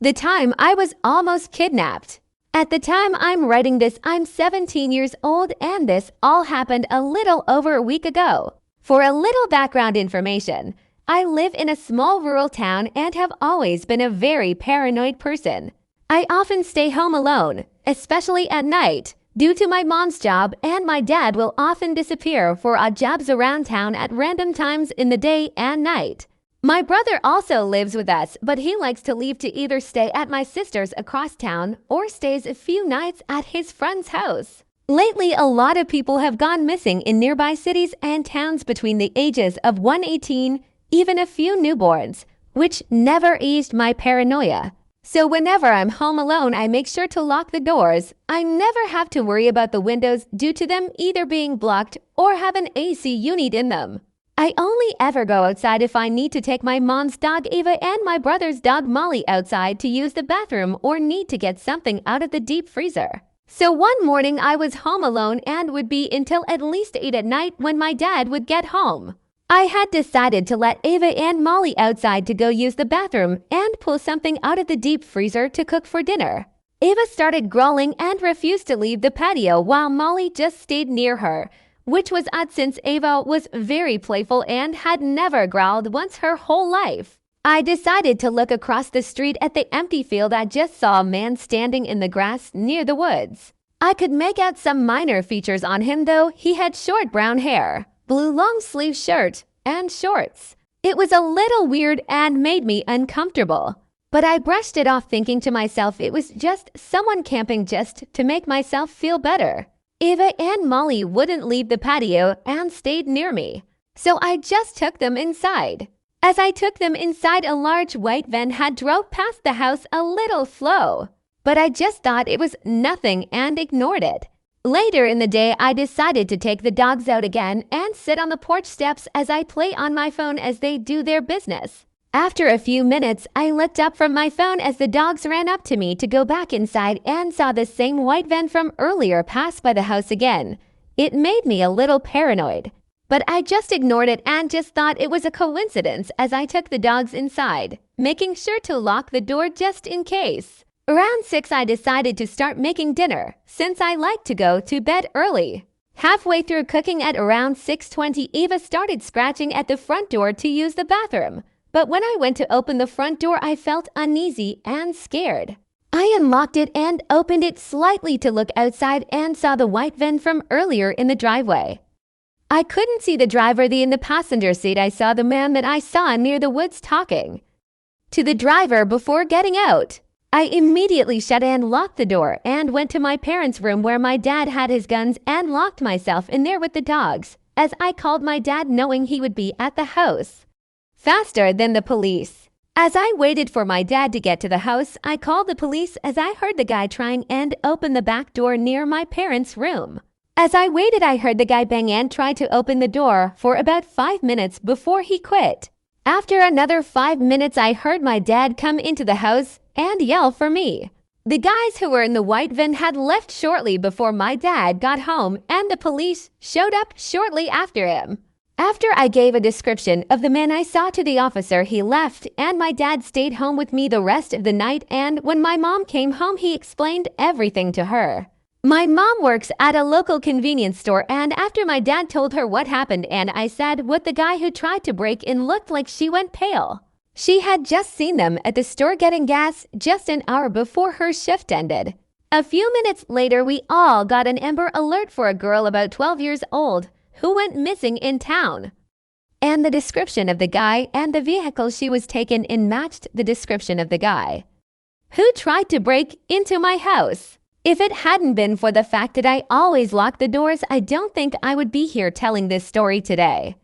The time I was almost kidnapped. At the time I'm writing this, I'm 17 years old, and this all happened a little over a week ago. For a little background information, I live in a small rural town and have always been a very paranoid person. I often stay home alone, especially at night, due to my mom's job, and my dad will often disappear for odd jobs around town at random times in the day and night. My brother also lives with us, but he likes to leave to either stay at my sister's across town or stays a few nights at his friend's house. Lately, a lot of people have gone missing in nearby cities and towns between the ages of 118, even a few newborns, which never eased my paranoia. So whenever I'm home alone, I make sure to lock the doors. I never have to worry about the windows due to them either being blocked or have an AC unit in them. I only ever go outside if I need to take my mom's dog Ava and my brother's dog Molly outside to use the bathroom or need to get something out of the deep freezer. So one morning I was home alone and would be until at least 8 at night when my dad would get home. I had decided to let Ava and Molly outside to go use the bathroom and pull something out of the deep freezer to cook for dinner. Ava started growling and refused to leave the patio while Molly just stayed near her, which was odd since Ava was very playful and had never growled once her whole life. I decided to look across the street at the empty field. I just saw a man standing in the grass near the woods. I could make out some minor features on him though. He had short brown hair, blue long-sleeve shirt, and shorts. It was a little weird and made me uncomfortable, but I brushed it off thinking to myself it was just someone camping just to make myself feel better. Ava and Molly wouldn't leave the patio and stayed near me, so I just took them inside. As I took them inside, a large white van had drove past the house a little slow, but I just thought it was nothing and ignored it. Later in the day, I decided to take the dogs out again and sit on the porch steps as I play on my phone as they do their business. After a few minutes, I looked up from my phone as the dogs ran up to me to go back inside and saw the same white van from earlier pass by the house again. It made me a little paranoid, but I just ignored it and just thought it was a coincidence as I took the dogs inside, making sure to lock the door just in case. Around 6, I decided to start making dinner since I like to go to bed early. Halfway through cooking at around 6:20, Ava started scratching at the front door to use the bathroom. But when I went to open the front door, I felt uneasy and scared. I unlocked it and opened it slightly to look outside and saw the white van from earlier in the driveway. I couldn't see the driver in the passenger seat. I saw the man that I saw near the woods talking to the driver before getting out. I immediately shut and locked the door and went to my parents' room where my dad had his guns and locked myself in there with the dogs, as I called my dad knowing he would be at the house faster than the police. As I waited for my dad to get to the house, I called the police as I heard the guy trying and open the back door near my parents' room. As I waited, I heard the guy bang and try to open the door for about 5 minutes before he quit. After another 5 minutes, I heard my dad come into the house and yell for me. The guys who were in the white van had left shortly before my dad got home, and the police showed up shortly after him. After I gave a description of the man I saw to the officer, he left, and my dad stayed home with me the rest of the night, and when my mom came home, he explained everything to her. My mom works at a local convenience store, and after my dad told her what happened and I said what the guy who tried to break in looked like, she went pale. She had just seen them at the store getting gas just an hour before her shift ended. A few minutes later, we all got an Amber Alert for a girl about 12 years old who went missing in town. And the description of the guy and the vehicle she was taken in matched the description of the guy who tried to break into my house. If it hadn't been for the fact that I always lock the doors, I don't think I would be here telling this story today.